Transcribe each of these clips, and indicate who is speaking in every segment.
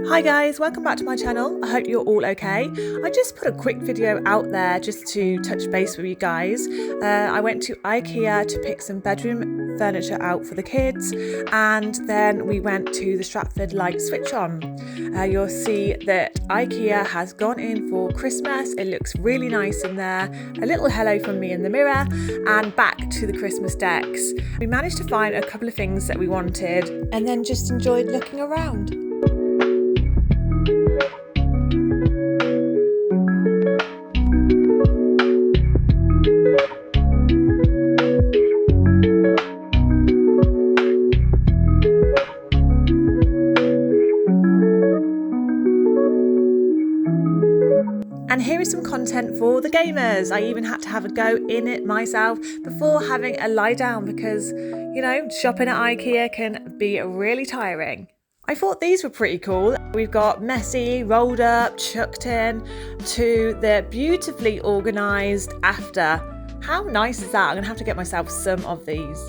Speaker 1: Hi guys, welcome back to my channel. I hope you're all okay. I just put a quick video out there just to touch base with you guys. I went to IKEA to pick some bedroom furniture out for the kids, and then we went to the Stratford light switch on. You'll see that IKEA has gone in for Christmas. It looks really nice in there. A little hello from me in the mirror, and back to the Christmas decks. We managed to find a couple of things that we wanted and then just enjoyed looking around. And here is some content for the gamers. I even had to have a go in it myself before having a lie down because, you know, shopping at IKEA can be really tiring. I thought these were pretty cool. We've got messy, rolled up, chucked in, to the beautifully organised after. How nice is that? I'm gonna have to get myself some of these.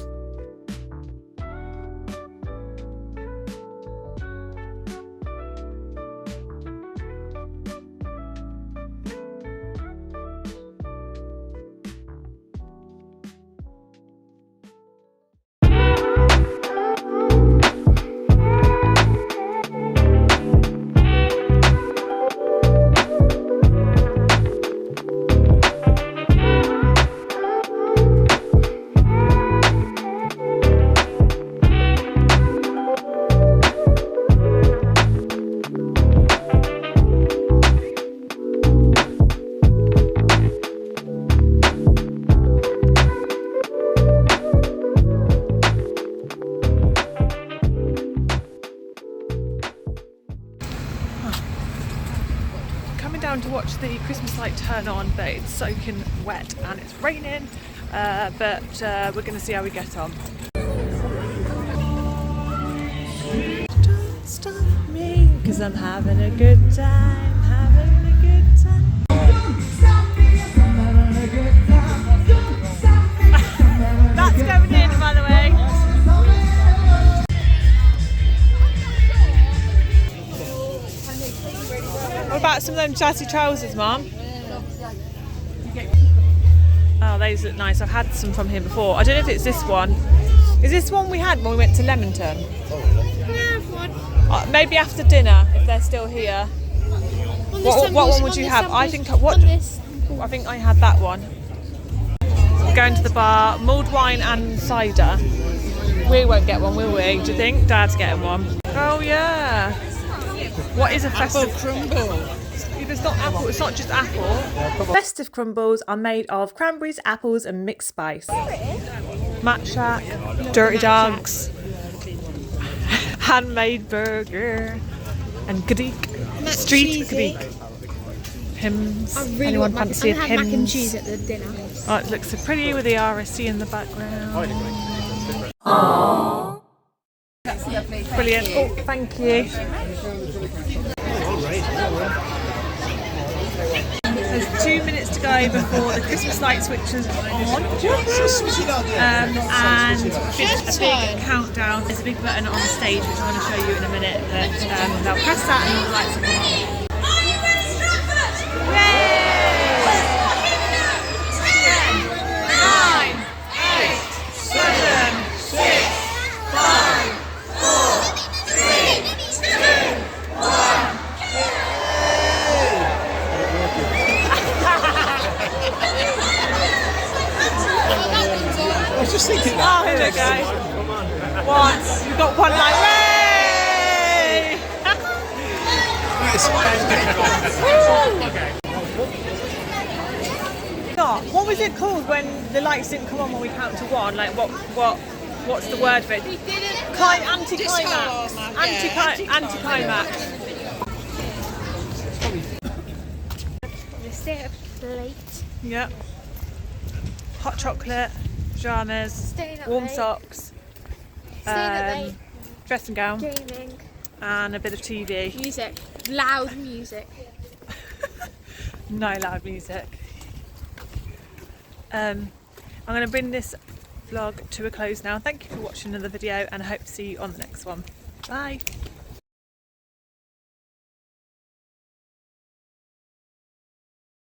Speaker 1: Down to watch the Christmas light turn on, but it's soaking wet and it's raining, but we're going to see how we get on. Don't stop me, because I'm having a good time, having a good time. That's going in, by the way. What about some of them chatty trousers, Mum? Oh, those look nice. I've had some from here before. I don't know if it's this one. Is this one we had when we went to Leamington? Maybe after dinner, if they're still here. What one would you have? I think I had that one. We're going to the bar, mulled wine and cider. We won't get one, will we? Do you think? Dad's getting one. Oh yeah. What is a festive crumble? It's not apple, it's not just apple. Festive crumbles are made of cranberries, apples and mixed spice. Matcha, dirty dogs, handmade burger and Greek, street Greek. Hymns. Anyone fancy
Speaker 2: I had mac and cheese at the dinner.
Speaker 1: Oh, it looks so pretty with the RSC in the background.
Speaker 2: Aww.
Speaker 1: Brilliant. Oh, thank you. There's 2 minutes to go before the Christmas light switches on. And it's a big countdown. There's a big button on the stage which I'm going to show you in a minute. That they'll press that and all the lights will come on.
Speaker 3: I was just thinking that.
Speaker 1: Oh, here we go. One. We've got one light. Hooray! What was it called when the lights didn't come on when we count to one? Like what's the word for it? Anti-climax. Anti-climax.
Speaker 2: The syrup plate.
Speaker 1: Yep. Hot chocolate, pyjamas, warm socks, dressing gown,
Speaker 2: gaming,
Speaker 1: and a bit of TV.
Speaker 2: Music. Loud music.
Speaker 1: No loud music. I'm going to bring this vlog to a close now. Thank you for watching another video, and I hope to see you on the next one. Bye.